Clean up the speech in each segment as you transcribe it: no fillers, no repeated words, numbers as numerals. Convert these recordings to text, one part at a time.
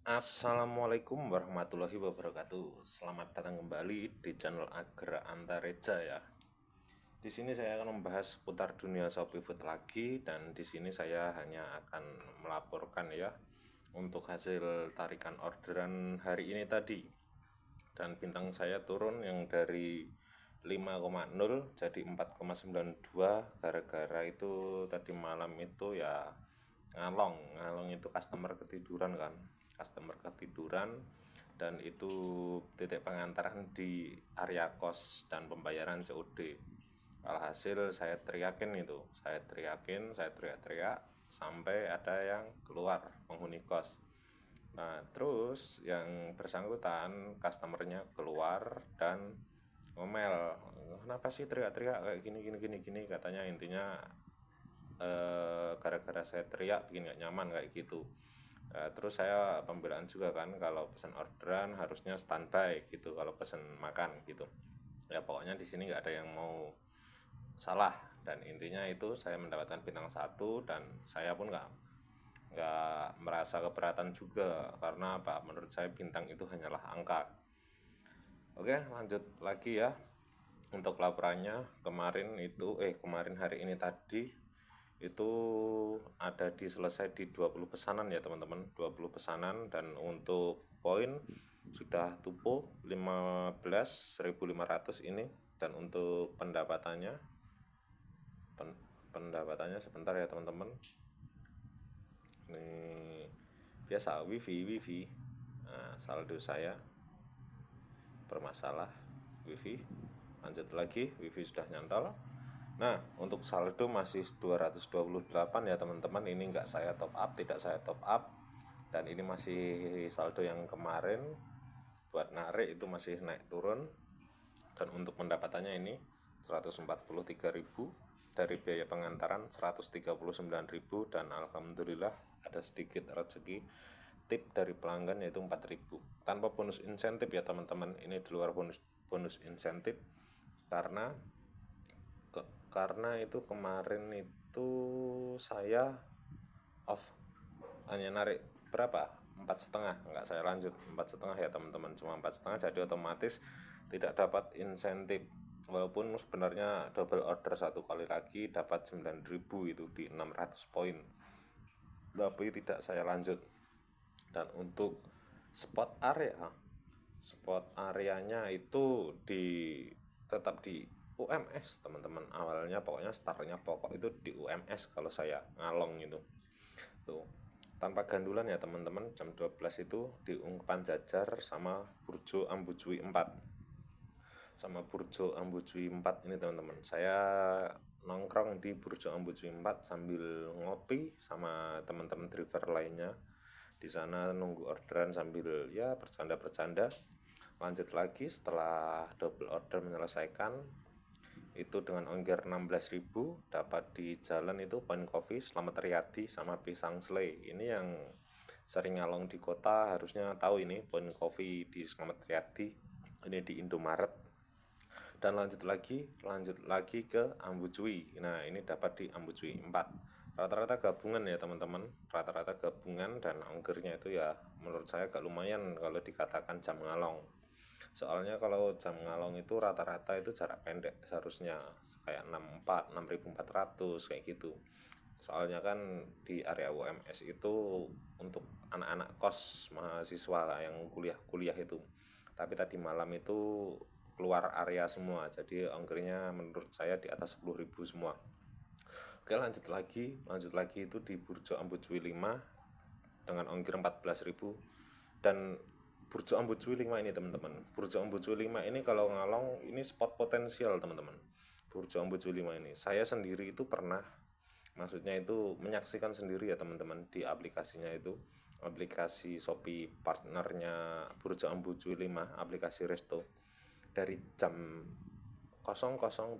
Assalamualaikum warahmatullahi wabarakatuh. Selamat datang kembali di channel Agra Antareja ya. Di sini saya akan membahas seputar dunia Shopee Food lagi, dan di sini saya hanya akan melaporkan ya untuk hasil tarikan orderan hari ini tadi. Dan bintang saya turun yang dari 5,0 jadi 4,92 gara-gara itu tadi malam itu ya ngalong itu customer ketiduran, dan itu titik pengantaran di area kos dan pembayaran COD. Alhasil saya teriakin sampai ada yang keluar penghuni kos. Nah, terus yang bersangkutan customernya keluar dan ngomel, kenapa sih teriak-teriak kayak gini, katanya intinya gara-gara saya teriak bikin gak nyaman kayak gitu. Terus saya pembelaan juga kan, kalau pesan orderan harusnya standby gitu kalau pesan makan gitu ya. Pokoknya di sini nggak ada yang mau salah, dan intinya itu saya mendapatkan bintang satu, dan saya pun nggak merasa keberatan juga, karena apa, menurut saya bintang itu hanyalah angka. Oke, lanjut lagi ya untuk laporannya. Kemarin hari ini tadi itu ada selesai di 20 pesanan ya teman-teman, 20 pesanan, dan untuk poin sudah tupo 15.500 ini. Dan untuk pendapatannya sebentar ya teman-teman, ini biasa wifi. Nah, saldo saya bermasalah wifi. Lanjut lagi, wifi sudah nyantol. Nah, untuk saldo masih 228 ya teman-teman. Ini tidak saya top up, dan ini masih saldo yang kemarin buat narik itu masih naik turun. Dan untuk pendapatannya ini 143.000, dari biaya pengantaran 139.000, dan alhamdulillah ada sedikit rezeki tip dari pelanggan yaitu 4.000 tanpa bonus insentif ya teman-teman. Ini di luar bonus insentif, karena itu kemarin itu saya off, hanya narik berapa, 4,5, nggak saya lanjut 4,5 ya teman-teman, cuma 4,5, jadi otomatis tidak dapat insentif. Walaupun sebenarnya double order satu kali lagi dapat 9.000 itu di 600 poin, tapi tidak saya lanjut. Dan untuk spot areanya itu tetap di UMS teman-teman. Awalnya pokoknya startnya pokok itu di UMS kalau saya ngalong itu tuh, tanpa gandulan ya teman-teman. Jam 12 itu di Ungkapan Jajar sama Burjo Ambujui 4 ini teman-teman. Saya nongkrong di Burjo Ambujui 4 sambil ngopi sama teman-teman driver lainnya di sana, nunggu orderan sambil ya bercanda-bercanda. Lanjut lagi setelah double order menyelesaikan itu dengan ongkir 16.000 dapat di jalan itu Point Coffee Slamet Riyadi sama Pisang Slay. Ini yang sering ngalong di kota harusnya tahu ini Point Coffee di Slamet Riyadi, ini di Indomaret. Dan lanjut lagi ke Ambu Cuy. Nah, ini dapat di Ambu Cuy 4. Rata-rata gabungan ya teman-teman, rata-rata gabungan, dan ongkirnya itu ya menurut saya agak lumayan kalau dikatakan jam ngalong. Soalnya kalau jam ngalong itu rata-rata itu jarak pendek, seharusnya kayak 64, 6.400 kayak gitu. Soalnya kan di area UMS itu untuk anak-anak kos mahasiswa yang kuliah itu. Tapi tadi malam itu keluar area semua, jadi ongkirnya menurut saya di atas 10.000 semua. Oke, lanjut lagi itu di Burjo Ambujui 5 dengan ongkir 14.000. Dan Burjo Ambujui 5 ini teman-teman, Burjo Ambujui 5 ini kalau ngalong ini spot potensial teman-teman. Burjo Ambujui 5 ini saya sendiri itu pernah, maksudnya itu menyaksikan sendiri ya teman-teman, di aplikasinya itu, aplikasi Shopee partnernya Burjo Ambujui 5, aplikasi Resto, dari jam 00.00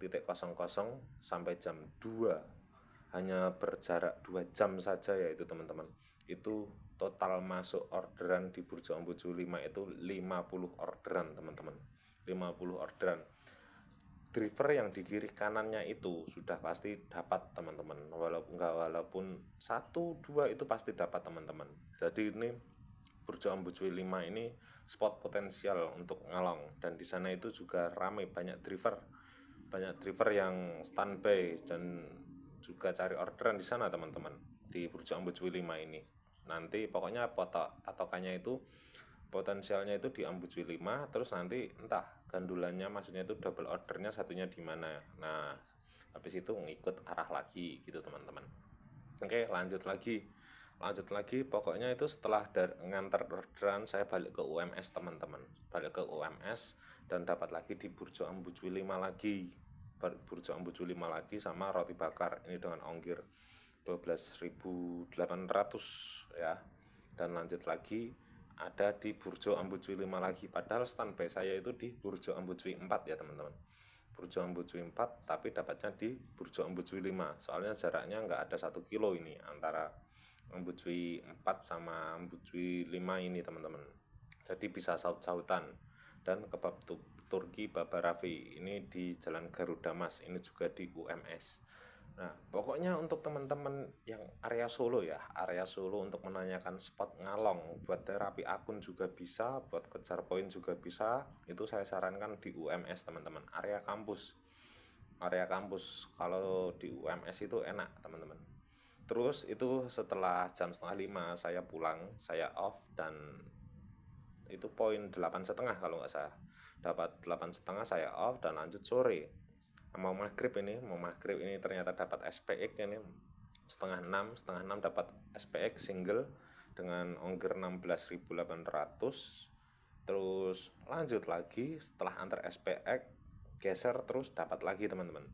sampai jam 2, hanya berjarak 2 jam saja ya itu teman-teman. Itu total masuk orderan di Burjo Ambujui 5 itu 50 orderan teman-teman, 50 orderan. Driver yang di kiri kanannya itu sudah pasti dapat teman-teman, walaupun satu dua itu pasti dapat teman-teman. Jadi ini Burjo Ambucuy 5 ini spot potensial untuk ngalong, dan di sana itu juga ramai, banyak driver yang standby dan juga cari orderan di sana teman-teman, di Burjo Ambucuy 5 ini. Nanti pokoknya patokannya itu potensialnya itu di Ambucuy 5, terus nanti entah gandulannya maksudnya itu double ordernya satunya di mana. Nah, habis itu ngikut arah lagi gitu teman-teman. Oke, lanjut lagi pokoknya itu setelah ngantar orderan saya balik ke UMS teman-teman, balik ke UMS dan dapat lagi di Burjo Ambucuy 5 lagi, Burjo Ambucuy 5 lagi sama roti bakar ini dengan ongkir 12.800 ya. Dan lanjut lagi ada di Burjo Ambucuy 5 lagi, padahal standby saya itu di Burjo Ambucuy 4 ya teman-teman, Burjo Ambucuy 4, tapi dapatnya di Burjo Ambucuy 5, soalnya jaraknya nggak ada 1 kilo ini antara Ambucuy 4 sama Ambucuy 5 ini teman-teman, jadi bisa saut-sautan. Dan kebab Turki Baba Rafi ini di Jalan Garuda Mas, ini juga di UMS. Nah, pokoknya untuk teman-teman yang area Solo ya, area Solo untuk menanyakan spot ngalong, buat terapi akun juga bisa, buat kejar poin juga bisa, itu saya sarankan di UMS teman-teman, area kampus. Kalau di UMS itu enak teman-teman. Terus itu setelah jam setengah 5 saya pulang, saya off, dan itu poin 8,5 kalau nggak salah, dapat 8,5 saya off dan lanjut sore. mau maghrib ini ternyata dapat SPX ini setengah 6 dapat SPX single dengan ongkir 16.800. Terus lanjut lagi setelah antar SPX geser terus dapat lagi teman-teman,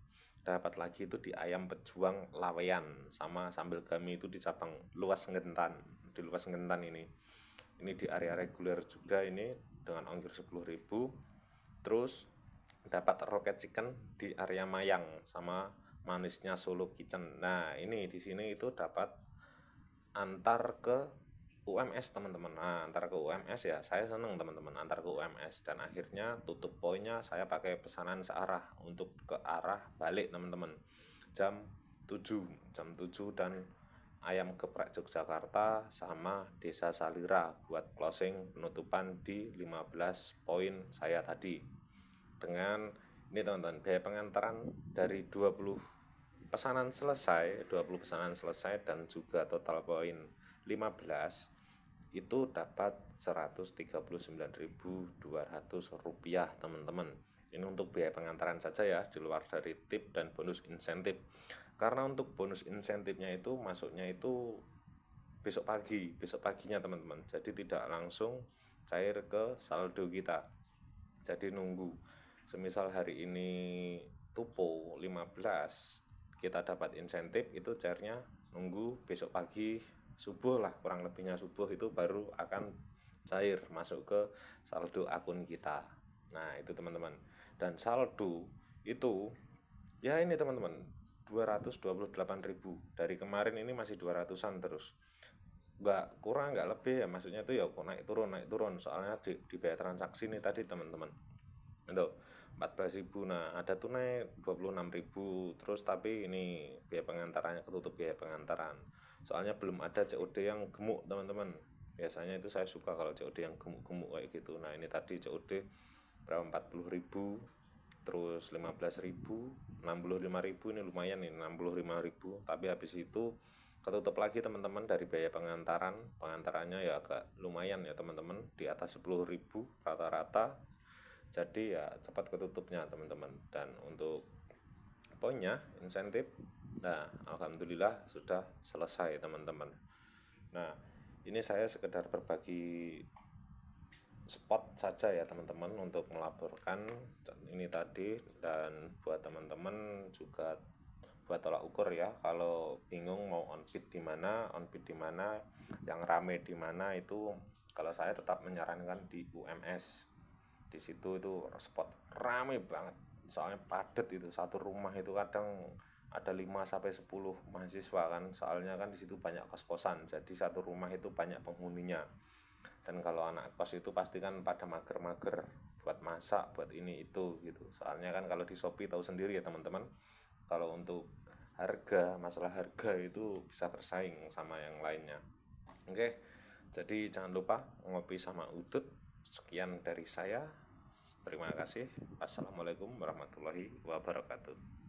dapat lagi itu di ayam pejuang Laweyan sama sambal gami itu di cabang Luas Ngentan, di Luas Ngentan ini di area reguler juga ini dengan ongkir 10.000. Terus dapat rocket chicken di area Mayang sama manisnya Solo Kitchen. Nah, ini di sini itu dapat antar ke UMS teman-teman. Nah, antar ke UMS ya, saya seneng teman-teman antar ke UMS, dan akhirnya tutup poinnya saya pakai pesanan searah untuk ke arah balik teman-teman. Jam 7 dan ayam geprek Yogyakarta sama Desa Salira buat closing penutupan di 15 poin saya tadi. Dengan ini teman-teman, biaya pengantaran dari 20 pesanan selesai dan juga total poin 15 itu dapat Rp139.200 teman-teman. Ini untuk biaya pengantaran saja ya, di luar dari tip dan bonus insentif. Karena untuk bonus insentifnya itu masuknya itu besok paginya teman-teman, jadi tidak langsung cair ke saldo kita. Jadi nunggu, semisal hari ini tupo 15 kita dapat insentif, itu cairnya nunggu besok pagi subuh lah, kurang lebihnya subuh itu baru akan cair masuk ke saldo akun kita. Nah itu teman-teman, dan saldo itu ya ini teman-teman 228.000 dari kemarin, ini masih 200-an terus, nggak kurang nggak lebih ya, maksudnya itu ya kok naik turun soalnya di biaya transaksi nih tadi teman-teman untuk 14.000. Nah ada tunai 26.000 terus, tapi ini biaya pengantarannya ketutup biaya pengantaran soalnya belum ada COD yang gemuk teman-teman. Biasanya itu saya suka kalau COD yang gemuk kayak gitu. Nah ini tadi COD berapa, 40.000 terus 15.000, 65.000, ini lumayan nih 65.000, tapi habis itu ketutup lagi teman-teman dari biaya pengantarannya ya agak lumayan ya teman-teman, di atas 10.000 rata-rata, jadi ya cepat ketutupnya teman-teman. Dan untuk poinnya insentif, nah alhamdulillah sudah selesai teman-teman. Nah ini saya sekedar berbagi spot saja ya teman-teman untuk melaporkan ini tadi, dan buat teman-teman juga buat tolak ukur ya, kalau bingung mau onbid di mana, yang rame di mana, itu kalau saya tetap menyarankan di UMS. Di situ itu spot rame banget, soalnya padat, itu satu rumah itu kadang ada 5-10 mahasiswa kan, soalnya kan di situ banyak kos-kosan, jadi satu rumah itu banyak penghuninya. Dan kalau anak kos itu pasti kan pada mager-mager buat masak, buat ini itu gitu. Soalnya kan kalau di Shopee tahu sendiri ya teman-teman, kalau untuk masalah harga itu bisa bersaing sama yang lainnya. Oke, Jadi jangan lupa ngopi sama udut. Sekian dari saya. Terima kasih. Assalamualaikum warahmatullahi wabarakatuh.